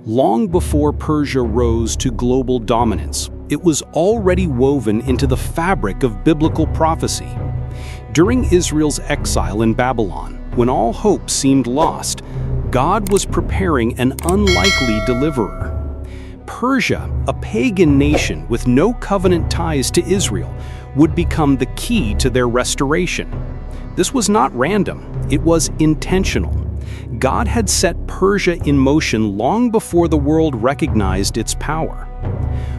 Long before Persia rose to global dominance, it was already woven into the fabric of biblical prophecy. During Israel's exile in Babylon, when all hope seemed lost, God was preparing an unlikely deliverer. Persia, a pagan nation with no covenant ties to Israel, would become the key to their restoration. This was not random, it was intentional. God had set Persia in motion long before the world recognized its power.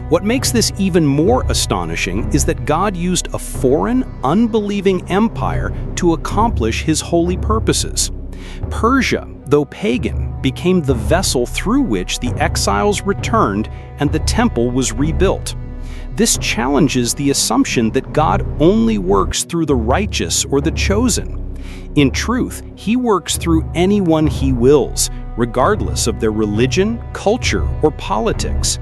What makes this even more astonishing is that God used a foreign, unbelieving empire to accomplish his holy purposes. Persia, though pagan, became the vessel through which the exiles returned and the temple was rebuilt. This challenges the assumption that God only works through the righteous or the chosen. In truth, he works through anyone he wills, regardless of their religion, culture, or politics.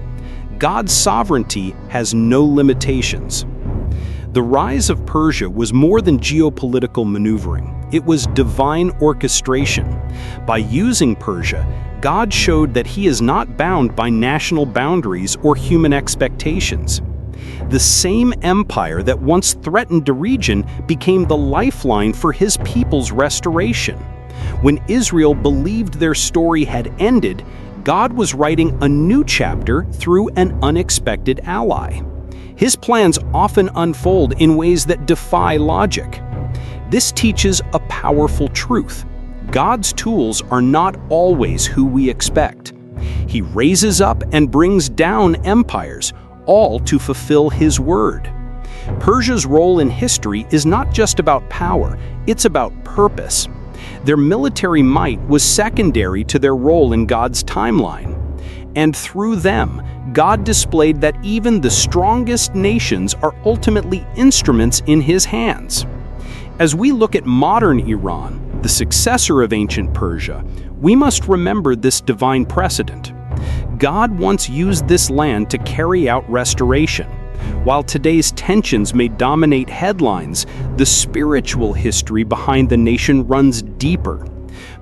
God's sovereignty has no limitations. The rise of Persia was more than geopolitical maneuvering. It was divine orchestration. By using Persia, God showed that he is not bound by national boundaries or human expectations. The same empire that once threatened a region became the lifeline for his people's restoration. When Israel believed their story had ended, God was writing a new chapter through an unexpected ally. His plans often unfold in ways that defy logic. This teaches a powerful truth. God's tools are not always who we expect. He raises up and brings down empires, all to fulfill his word. Persia's role in history is not just about power, it's about purpose. Their military might was secondary to their role in God's timeline. And through them, God displayed that even the strongest nations are ultimately instruments in his hands. As we look at modern Iran, the successor of ancient Persia, we must remember this divine precedent. God once used this land to carry out restoration. While today's tensions may dominate headlines, the spiritual history behind the nation runs deeper.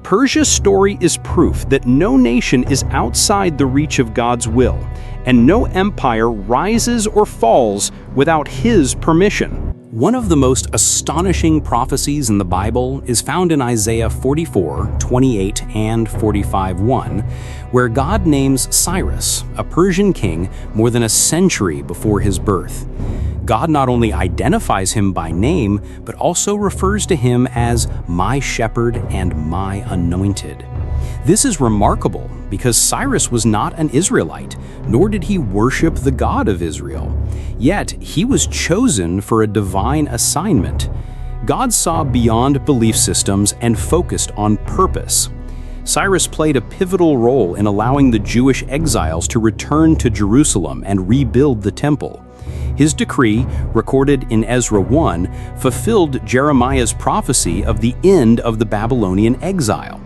Persia's story is proof that no nation is outside the reach of God's will, and no empire rises or falls without his permission. One of the most astonishing prophecies in the Bible is found in Isaiah 44:28 and 45:1, where God names Cyrus, a Persian king, more than a century before his birth. God not only identifies him by name, but also refers to him as my shepherd and my anointed. This is remarkable because Cyrus was not an Israelite, nor did he worship the God of Israel. Yet he was chosen for a divine assignment. God saw beyond belief systems and focused on purpose. Cyrus played a pivotal role in allowing the Jewish exiles to return to Jerusalem and rebuild the temple. His decree, recorded in Ezra 1, fulfilled Jeremiah's prophecy of the end of the Babylonian exile.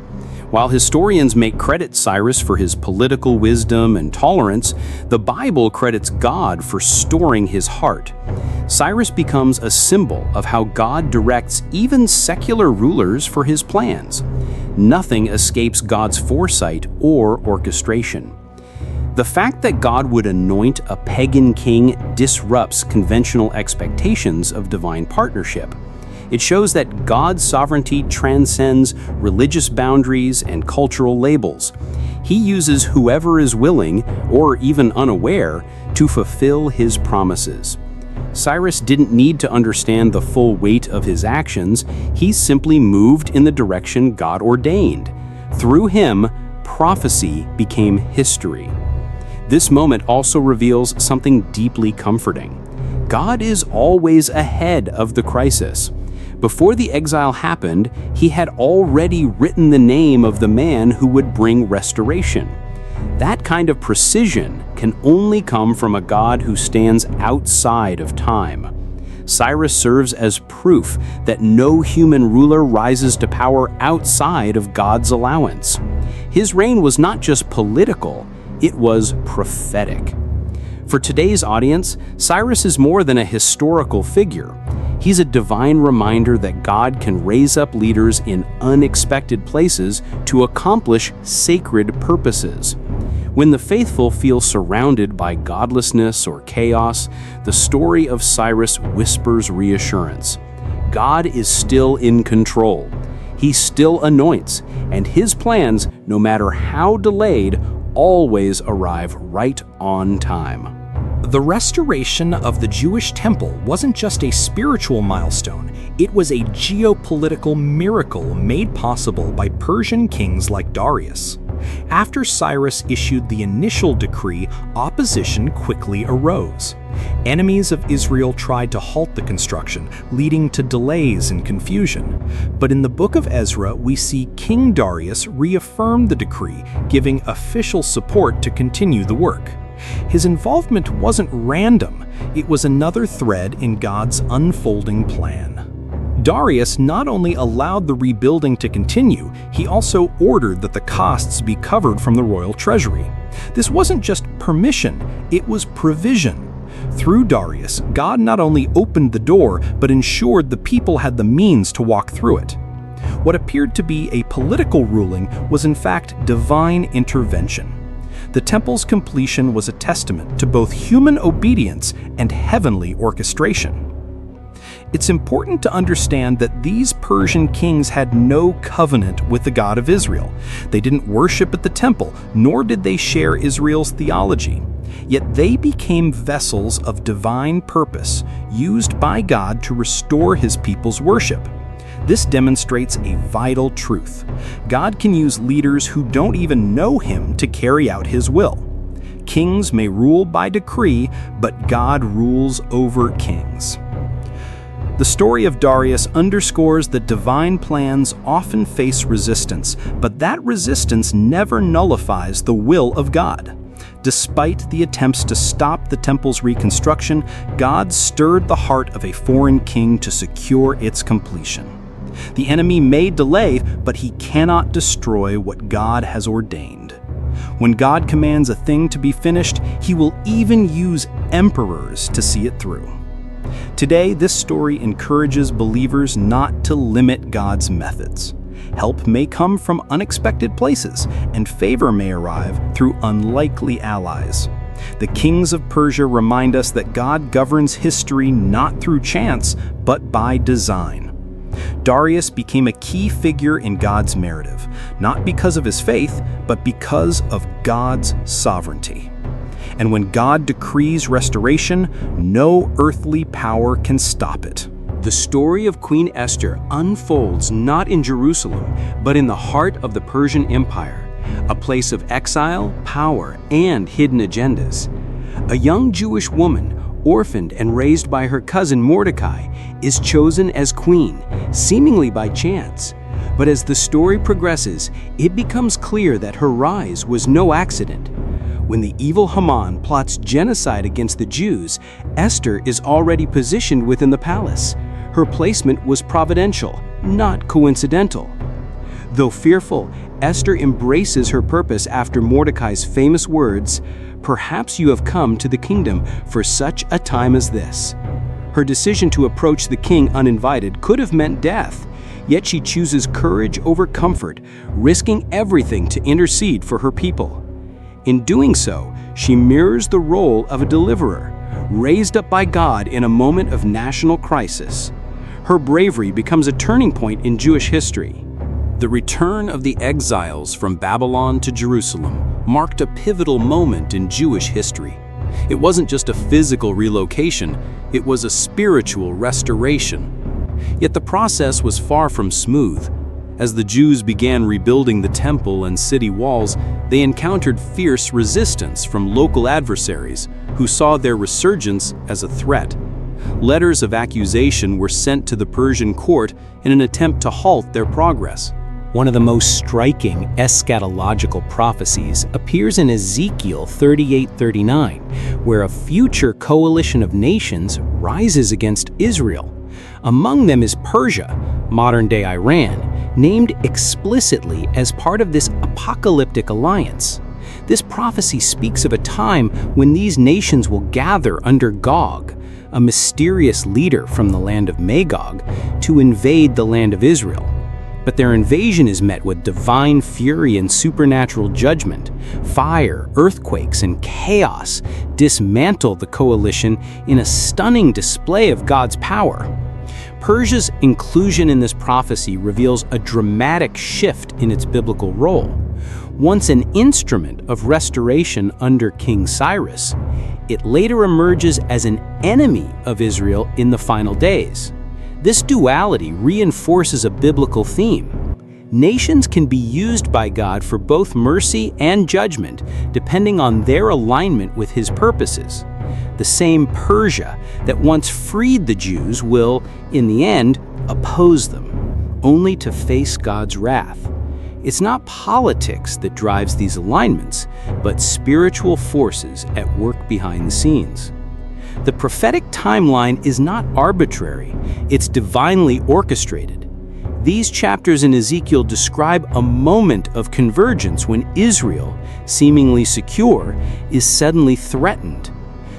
While historians may credit Cyrus for his political wisdom and tolerance, the Bible credits God for storing his heart. Cyrus becomes a symbol of how God directs even secular rulers for his plans. Nothing escapes God's foresight or orchestration. The fact that God would anoint a pagan king disrupts conventional expectations of divine partnership. It shows that God's sovereignty transcends religious boundaries and cultural labels. He uses whoever is willing, or even unaware, to fulfill his promises. Cyrus didn't need to understand the full weight of his actions. He simply moved in the direction God ordained. Through him, prophecy became history. This moment also reveals something deeply comforting. God is always ahead of the crisis. Before the exile happened, he had already written the name of the man who would bring restoration. That kind of precision can only come from a God who stands outside of time. Cyrus serves as proof that no human ruler rises to power outside of God's allowance. His reign was not just political, it was prophetic. For today's audience, Cyrus is more than a historical figure. He's a divine reminder that God can raise up leaders in unexpected places to accomplish sacred purposes. When the faithful feel surrounded by godlessness or chaos, the story of Cyrus whispers reassurance. God is still in control. He still anoints, and his plans, no matter how delayed, always arrive right on time. The restoration of the Jewish temple wasn't just a spiritual milestone, it was a geopolitical miracle made possible by Persian kings like Darius. After Cyrus issued the initial decree, opposition quickly arose. Enemies of Israel tried to halt the construction, leading to delays and confusion. But in the book of Ezra, we see King Darius reaffirm the decree, giving official support to continue the work. His involvement wasn't random, it was another thread in God's unfolding plan. Darius not only allowed the rebuilding to continue, he also ordered that the costs be covered from the royal treasury. This wasn't just permission, it was provision. Through Darius, God not only opened the door, but ensured the people had the means to walk through it. What appeared to be a political ruling was in fact divine intervention. The temple's completion was a testament to both human obedience and heavenly orchestration. It's important to understand that these Persian kings had no covenant with the God of Israel. They didn't worship at the temple, nor did they share Israel's theology. Yet they became vessels of divine purpose, used by God to restore his people's worship. This demonstrates a vital truth. God can use leaders who don't even know him to carry out his will. Kings may rule by decree, but God rules over kings. The story of Darius underscores that divine plans often face resistance, but that resistance never nullifies the will of God. Despite the attempts to stop the temple's reconstruction, God stirred the heart of a foreign king to secure its completion. The enemy may delay, but he cannot destroy what God has ordained. When God commands a thing to be finished, he will even use emperors to see it through. Today, this story encourages believers not to limit God's methods. Help may come from unexpected places, and favor may arrive through unlikely allies. The kings of Persia remind us that God governs history not through chance, but by design. Darius became a key figure in God's narrative, not because of his faith, but because of God's sovereignty. And when God decrees restoration, no earthly power can stop it. The story of Queen Esther unfolds not in Jerusalem, but in the heart of the Persian Empire, a place of exile, power, and hidden agendas. A young Jewish woman, orphaned and raised by her cousin Mordecai, is chosen as queen, seemingly by chance. But as the story progresses, it becomes clear that her rise was no accident. When the evil Haman plots genocide against the Jews, Esther is already positioned within the palace. Her placement was providential, not coincidental. Though fearful, Esther embraces her purpose after Mordecai's famous words, "Perhaps you have come to the kingdom for such a time as this." Her decision to approach the king uninvited could have meant death, yet she chooses courage over comfort, risking everything to intercede for her people. In doing so, she mirrors the role of a deliverer, raised up by God in a moment of national crisis. Her bravery becomes a turning point in Jewish history. The return of the exiles from Babylon to Jerusalem marked a pivotal moment in Jewish history. It wasn't just a physical relocation, it was a spiritual restoration. Yet the process was far from smooth. As the Jews began rebuilding the temple and city walls, they encountered fierce resistance from local adversaries who saw their resurgence as a threat. Letters of accusation were sent to the Persian court in an attempt to halt their progress. One of the most striking eschatological prophecies appears in Ezekiel 38:39, where a future coalition of nations rises against Israel. Among them is Persia, modern-day Iran, named explicitly as part of this apocalyptic alliance. This prophecy speaks of a time when these nations will gather under Gog, a mysterious leader from the land of Magog, to invade the land of Israel. But their invasion is met with divine fury and supernatural judgment. Fire, earthquakes, and chaos dismantle the coalition in a stunning display of God's power. Persia's inclusion in this prophecy reveals a dramatic shift in its biblical role. Once an instrument of restoration under King Cyrus, it later emerges as an enemy of Israel in the final days. This duality reinforces a biblical theme. Nations can be used by God for both mercy and judgment, depending on their alignment with His purposes. The same Persia that once freed the Jews will, in the end, oppose them, only to face God's wrath. It's not politics that drives these alignments, but spiritual forces at work behind the scenes. The prophetic timeline is not arbitrary, it's divinely orchestrated. These chapters in Ezekiel describe a moment of convergence when Israel, seemingly secure, is suddenly threatened.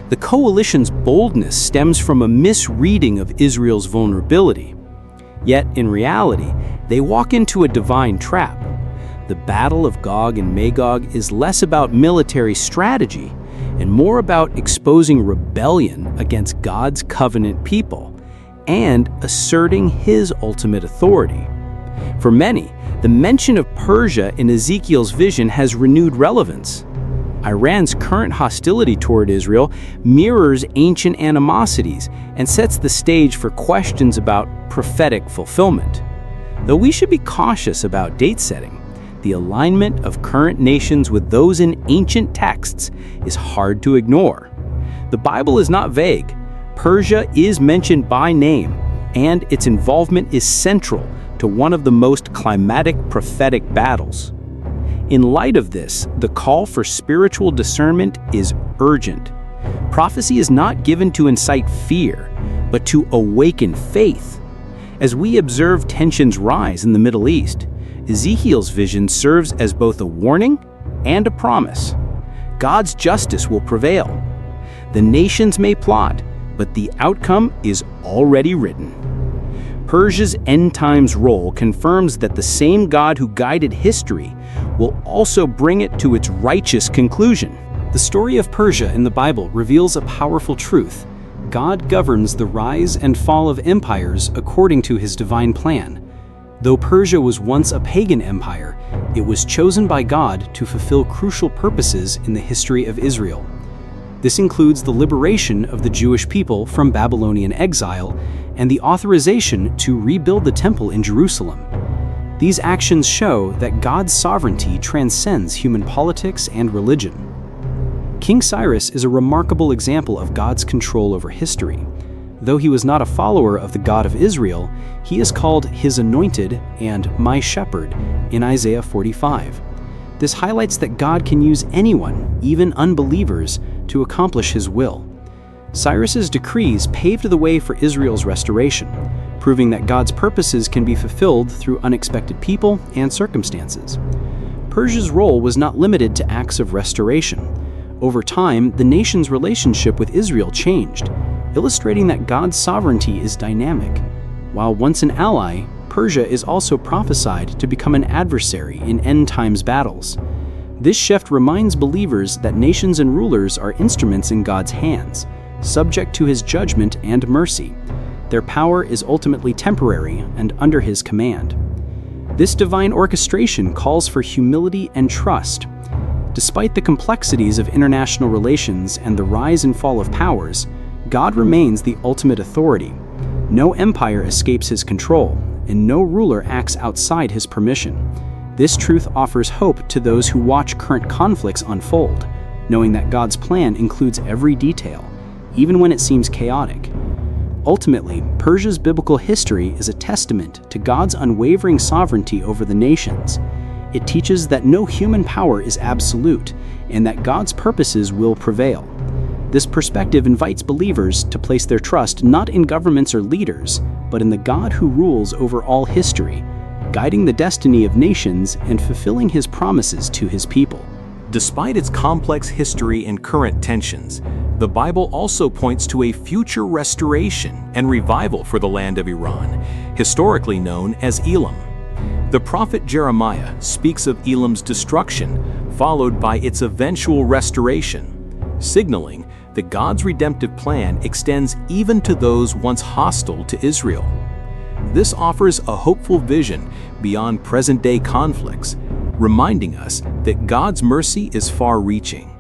The coalition's boldness stems from a misreading of Israel's vulnerability. Yet, in reality, they walk into a divine trap. The battle of Gog and Magog is less about military strategy and more about exposing rebellion against God's covenant people and asserting His ultimate authority. For many, the mention of Persia in Ezekiel's vision has renewed relevance. Iran's current hostility toward Israel mirrors ancient animosities and sets the stage for questions about prophetic fulfillment. Though we should be cautious about date setting, the alignment of current nations with those in ancient texts is hard to ignore. The Bible is not vague. Persia is mentioned by name, and its involvement is central to one of the most climatic prophetic battles. In light of this, the call for spiritual discernment is urgent. Prophecy is not given to incite fear, but to awaken faith. As we observe tensions rise in the Middle East, Ezekiel's vision serves as both a warning and a promise. God's justice will prevail. The nations may plot, but the outcome is already written. Persia's end times role confirms that the same God who guided history will also bring it to its righteous conclusion. The story of Persia in the Bible reveals a powerful truth. God governs the rise and fall of empires according to His divine plan. Though Persia was once a pagan empire, it was chosen by God to fulfill crucial purposes in the history of Israel. This includes the liberation of the Jewish people from Babylonian exile and the authorization to rebuild the temple in Jerusalem. These actions show that God's sovereignty transcends human politics and religion. King Cyrus is a remarkable example of God's control over history. Though he was not a follower of the God of Israel, he is called His Anointed and My Shepherd in Isaiah 45. This highlights that God can use anyone, even unbelievers, to accomplish His will. Cyrus's decrees paved the way for Israel's restoration, proving that God's purposes can be fulfilled through unexpected people and circumstances. Persia's role was not limited to acts of restoration. Over time, the nation's relationship with Israel changed, illustrating that God's sovereignty is dynamic. While once an ally, Persia is also prophesied to become an adversary in end times battles. This shift reminds believers that nations and rulers are instruments in God's hands, subject to His judgment and mercy. Their power is ultimately temporary and under His command. This divine orchestration calls for humility and trust. Despite the complexities of international relations and the rise and fall of powers, God remains the ultimate authority. No empire escapes His control, and no ruler acts outside His permission. This truth offers hope to those who watch current conflicts unfold, knowing that God's plan includes every detail, even when it seems chaotic. Ultimately, Persia's biblical history is a testament to God's unwavering sovereignty over the nations. It teaches that no human power is absolute, and that God's purposes will prevail. This perspective invites believers to place their trust not in governments or leaders, but in the God who rules over all history, guiding the destiny of nations and fulfilling His promises to His people. Despite its complex history and current tensions, the Bible also points to a future restoration and revival for the land of Iran, historically known as Elam. The prophet Jeremiah speaks of Elam's destruction, followed by its eventual restoration, signaling that God's redemptive plan extends even to those once hostile to Israel. This offers a hopeful vision beyond present-day conflicts, reminding us that God's mercy is far-reaching.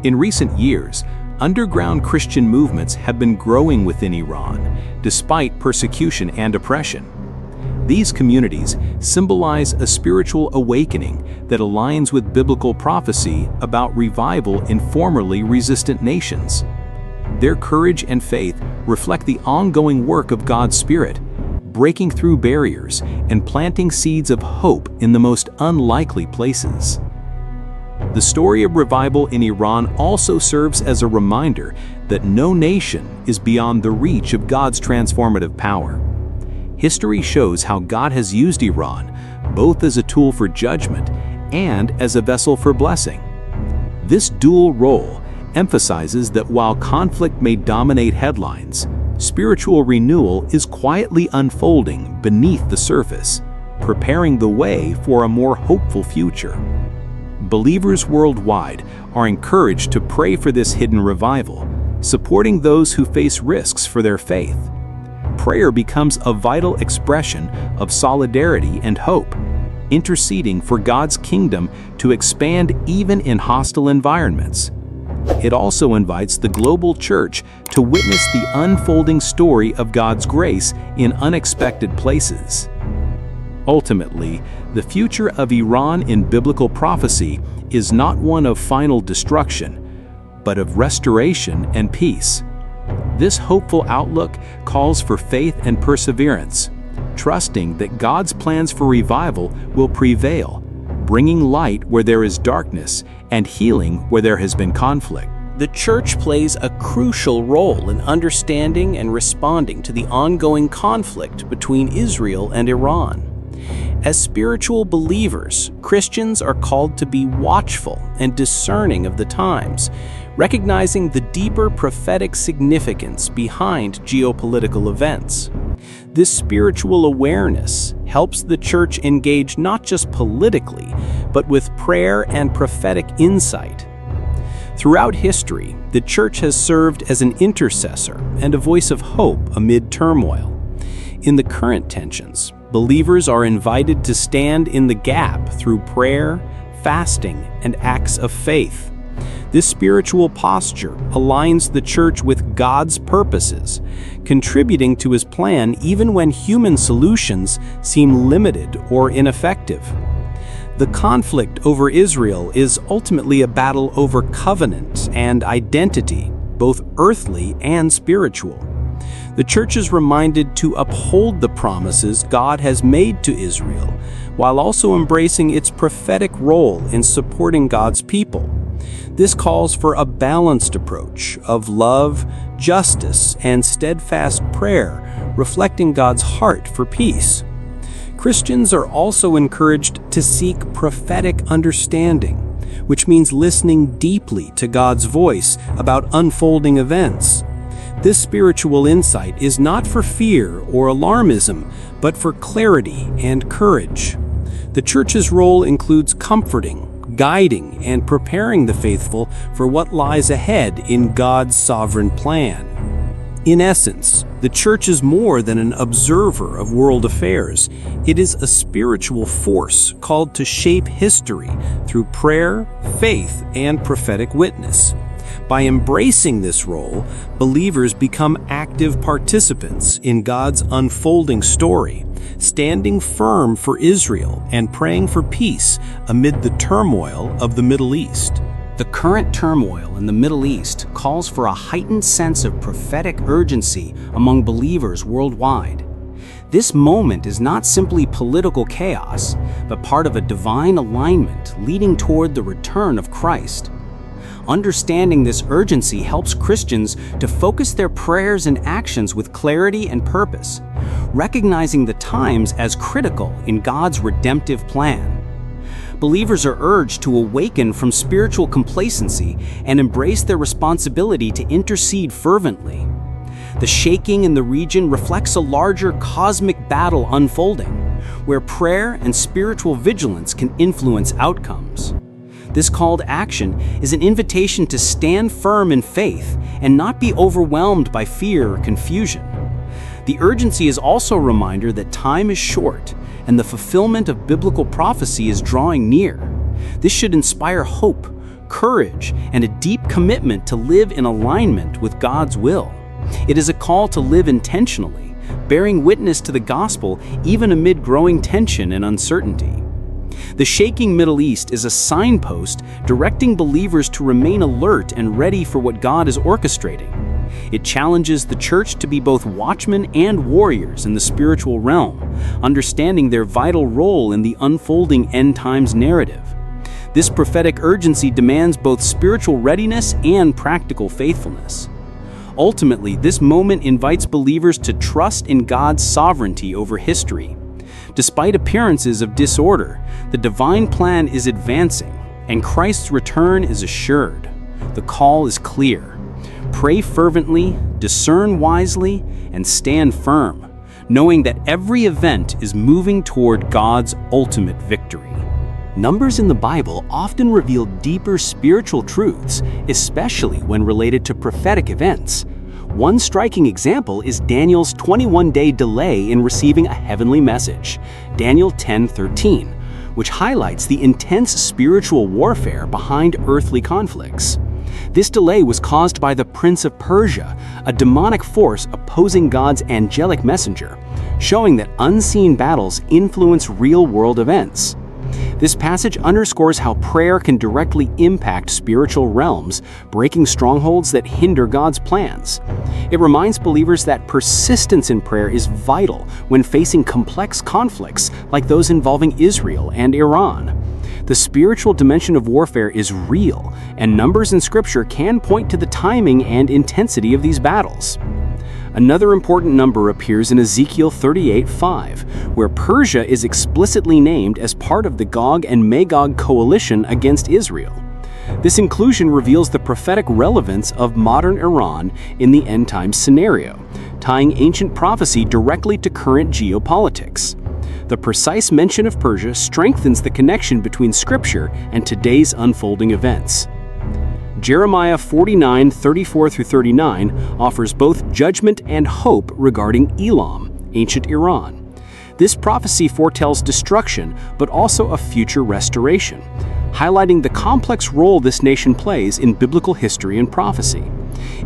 In recent years, underground Christian movements have been growing within Iran, despite persecution and oppression. These communities symbolize a spiritual awakening that aligns with biblical prophecy about revival in formerly resistant nations. Their courage and faith reflect the ongoing work of God's Spirit, breaking through barriers and planting seeds of hope in the most unlikely places. The story of revival in Iran also serves as a reminder that no nation is beyond the reach of God's transformative power. History shows how God has used Iran both as a tool for judgment and as a vessel for blessing. This dual role emphasizes that while conflict may dominate headlines, spiritual renewal is quietly unfolding beneath the surface, preparing the way for a more hopeful future. Believers worldwide are encouraged to pray for this hidden revival, supporting those who face risks for their faith. Prayer becomes a vital expression of solidarity and hope, interceding for God's kingdom to expand even in hostile environments. It also invites the global church to witness the unfolding story of God's grace in unexpected places. Ultimately, the future of Iran in biblical prophecy is not one of final destruction, but of restoration and peace. This hopeful outlook calls for faith and perseverance, trusting that God's plans for revival will prevail, bringing light where there is darkness and healing where there has been conflict. The church plays a crucial role in understanding and responding to the ongoing conflict between Israel and Iran. As spiritual believers, Christians are called to be watchful and discerning of the times, recognizing the deeper prophetic significance behind geopolitical events. This spiritual awareness helps the church engage not just politically, but with prayer and prophetic insight. Throughout history, the church has served as an intercessor and a voice of hope amid turmoil. In the current tensions, believers are invited to stand in the gap through prayer, fasting, and acts of faith. This spiritual posture aligns the church with God's purposes, contributing to His plan even when human solutions seem limited or ineffective. The conflict over Israel is ultimately a battle over covenant and identity, both earthly and spiritual. The church is reminded to uphold the promises God has made to Israel, while also embracing its prophetic role in supporting God's people. This calls for a balanced approach of love, justice, and steadfast prayer, reflecting God's heart for peace. Christians are also encouraged to seek prophetic understanding, which means listening deeply to God's voice about unfolding events. This spiritual insight is not for fear or alarmism, but for clarity and courage. The church's role includes comforting, guiding, and preparing the faithful for what lies ahead in God's sovereign plan. In essence, the church is more than an observer of world affairs. It is a spiritual force called to shape history through prayer, faith, and prophetic witness. By embracing this role, believers become active participants in God's unfolding story, standing firm for Israel and praying for peace amid the turmoil of the Middle East. The current turmoil in the Middle East calls for a heightened sense of prophetic urgency among believers worldwide. This moment is not simply political chaos, but part of a divine alignment leading toward the return of Christ. Understanding this urgency helps Christians to focus their prayers and actions with clarity and purpose, recognizing the times as critical in God's redemptive plan. Believers are urged to awaken from spiritual complacency and embrace their responsibility to intercede fervently. The shaking in the region reflects a larger cosmic battle unfolding, where prayer and spiritual vigilance can influence outcomes. This call to action is an invitation to stand firm in faith and not be overwhelmed by fear or confusion. The urgency is also a reminder that time is short and the fulfillment of biblical prophecy is drawing near. This should inspire hope, courage, and a deep commitment to live in alignment with God's will. It is a call to live intentionally, bearing witness to the gospel even amid growing tension and uncertainty. The shaking Middle East is a signpost directing believers to remain alert and ready for what God is orchestrating. It challenges the church to be both watchmen and warriors in the spiritual realm, understanding their vital role in the unfolding end times narrative. This prophetic urgency demands both spiritual readiness and practical faithfulness. Ultimately, this moment invites believers to trust in God's sovereignty over history. Despite appearances of disorder, the divine plan is advancing, and Christ's return is assured. The call is clear. Pray fervently, discern wisely, and stand firm, knowing that every event is moving toward God's ultimate victory. Numbers in the Bible often reveal deeper spiritual truths, especially when related to prophetic events. One striking example is Daniel's 21-day delay in receiving a heavenly message, Daniel 10:13, which highlights the intense spiritual warfare behind earthly conflicts. This delay was caused by the Prince of Persia, a demonic force opposing God's angelic messenger, showing that unseen battles influence real-world events. This passage underscores how prayer can directly impact spiritual realms, breaking strongholds that hinder God's plans. It reminds believers that persistence in prayer is vital when facing complex conflicts like those involving Israel and Iran. The spiritual dimension of warfare is real, and numbers in Scripture can point to the timing and intensity of these battles. Another important number appears in Ezekiel 38:5, where Persia is explicitly named as part of the Gog and Magog coalition against Israel. This inclusion reveals the prophetic relevance of modern Iran in the end times scenario, tying ancient prophecy directly to current geopolitics. The precise mention of Persia strengthens the connection between Scripture and today's unfolding events. Jeremiah 49:34-39 offers both judgment and hope regarding Elam, ancient Iran. This prophecy foretells destruction, but also a future restoration, highlighting the complex role this nation plays in biblical history and prophecy.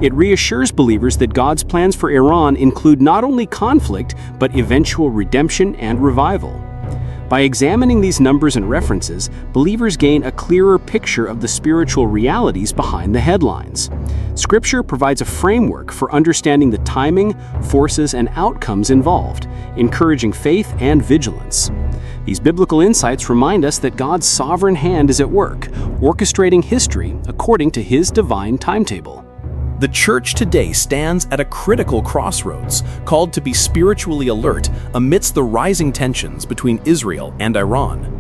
It reassures believers that God's plans for Iran include not only conflict, but eventual redemption and revival. By examining these numbers and references, believers gain a clearer picture of the spiritual realities behind the headlines. Scripture provides a framework for understanding the timing, forces, and outcomes involved, encouraging faith and vigilance. These biblical insights remind us that God's sovereign hand is at work, orchestrating history according to His divine timetable. The church today stands at a critical crossroads, called to be spiritually alert amidst the rising tensions between Israel and Iran.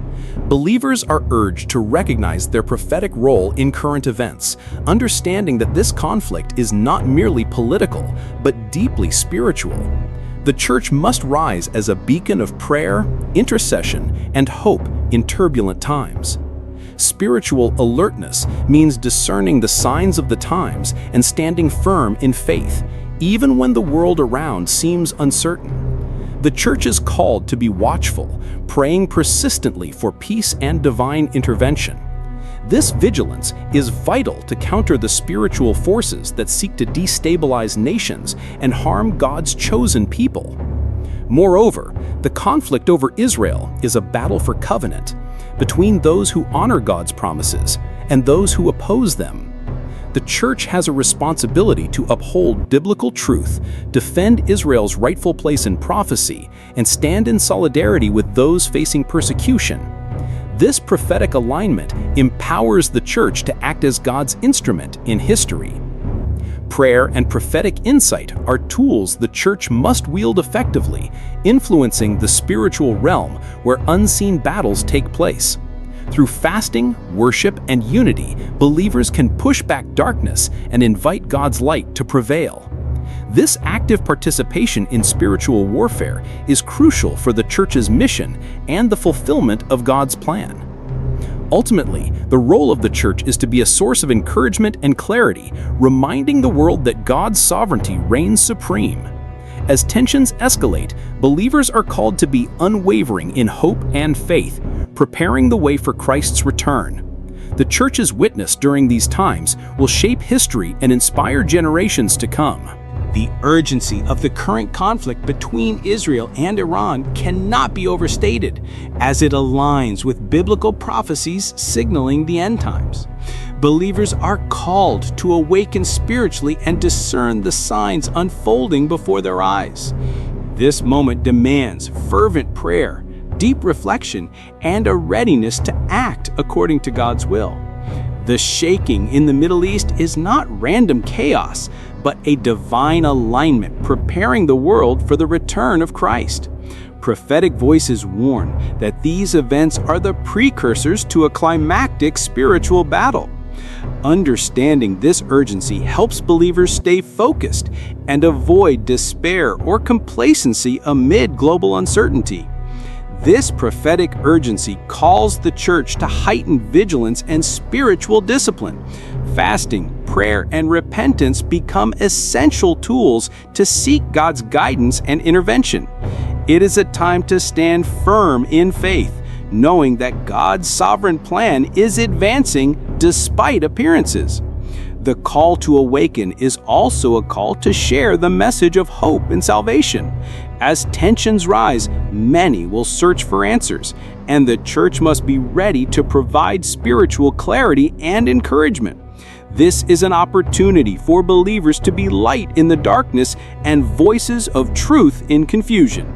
Believers are urged to recognize their prophetic role in current events, understanding that this conflict is not merely political, but deeply spiritual. The church must rise as a beacon of prayer, intercession, and hope in turbulent times. Spiritual alertness means discerning the signs of the times and standing firm in faith, even when the world around seems uncertain. The church is called to be watchful, praying persistently for peace and divine intervention. This vigilance is vital to counter the spiritual forces that seek to destabilize nations and harm God's chosen people. Moreover, the conflict over Israel is a battle for covenant, between those who honor God's promises and those who oppose them. The church has a responsibility to uphold biblical truth, defend Israel's rightful place in prophecy, and stand in solidarity with those facing persecution. This prophetic alignment empowers the church to act as God's instrument in history. Prayer and prophetic insight are tools the church must wield effectively, influencing the spiritual realm where unseen battles take place. Through fasting, worship, and unity, believers can push back darkness and invite God's light to prevail. This active participation in spiritual warfare is crucial for the church's mission and the fulfillment of God's plan. Ultimately, the role of the church is to be a source of encouragement and clarity, reminding the world that God's sovereignty reigns supreme. As tensions escalate, believers are called to be unwavering in hope and faith, preparing the way for Christ's return. The church's witness during these times will shape history and inspire generations to come. The urgency of the current conflict between Israel and Iran cannot be overstated, as it aligns with biblical prophecies signaling the end times. Believers are called to awaken spiritually and discern the signs unfolding before their eyes. This moment demands fervent prayer, deep reflection, and a readiness to act according to God's will. The shaking in the Middle East is not random chaos, but a divine alignment preparing the world for the return of Christ. Prophetic voices warn that these events are the precursors to a climactic spiritual battle. Understanding this urgency helps believers stay focused and avoid despair or complacency amid global uncertainty. This prophetic urgency calls the church to heighten vigilance and spiritual discipline. Fasting, prayer, and repentance become essential tools to seek God's guidance and intervention. It is a time to stand firm in faith, knowing that God's sovereign plan is advancing despite appearances. The call to awaken is also a call to share the message of hope and salvation. As tensions rise, many will search for answers, and the church must be ready to provide spiritual clarity and encouragement. This is an opportunity for believers to be light in the darkness and voices of truth in confusion.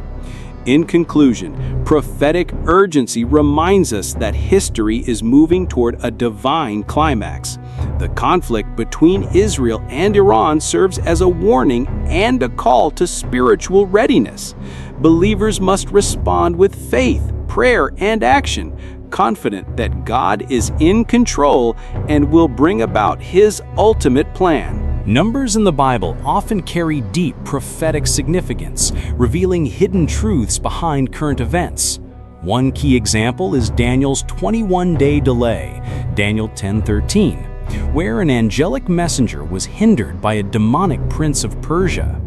In conclusion, prophetic urgency reminds us that history is moving toward a divine climax. The conflict between Israel and Iran serves as a warning and a call to spiritual readiness. Believers must respond with faith, prayer, and action, confident that God is in control and will bring about His ultimate plan. Numbers in the Bible often carry deep prophetic significance, revealing hidden truths behind current events. One key example is Daniel's 21-day delay, Daniel 10:13, where an angelic messenger was hindered by a demonic prince of Persia.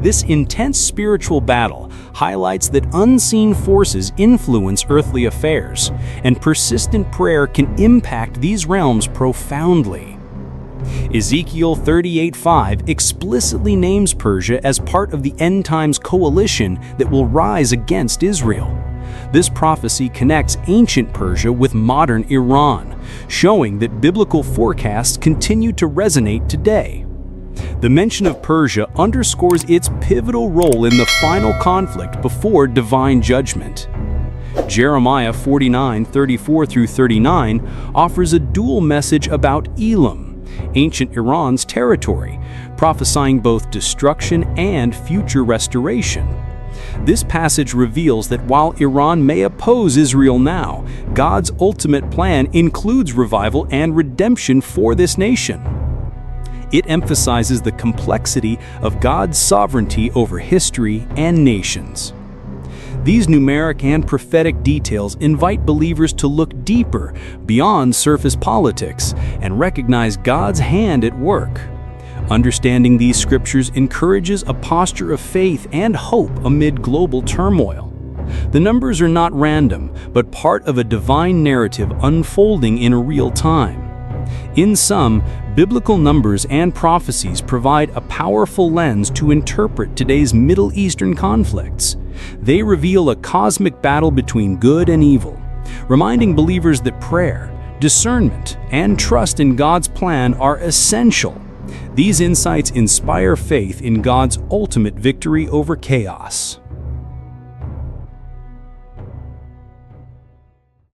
This intense spiritual battle highlights that unseen forces influence earthly affairs, and persistent prayer can impact these realms profoundly. Ezekiel 38:5 explicitly names Persia as part of the end times coalition that will rise against Israel. This prophecy connects ancient Persia with modern Iran, showing that biblical forecasts continue to resonate today. The mention of Persia underscores its pivotal role in the final conflict before divine judgment. Jeremiah 49:34-39 offers a dual message about Elam, ancient Iran's territory, prophesying both destruction and future restoration. This passage reveals that while Iran may oppose Israel now, God's ultimate plan includes revival and redemption for this nation. It emphasizes the complexity of God's sovereignty over history and nations. These numeric and prophetic details invite believers to look deeper beyond surface politics and recognize God's hand at work. Understanding these scriptures encourages a posture of faith and hope amid global turmoil. The numbers are not random, but part of a divine narrative unfolding in real time. In sum, biblical numbers and prophecies provide a powerful lens to interpret today's Middle Eastern conflicts. They reveal a cosmic battle between good and evil, reminding believers that prayer, discernment, and trust in God's plan are essential. These insights inspire faith in God's ultimate victory over chaos.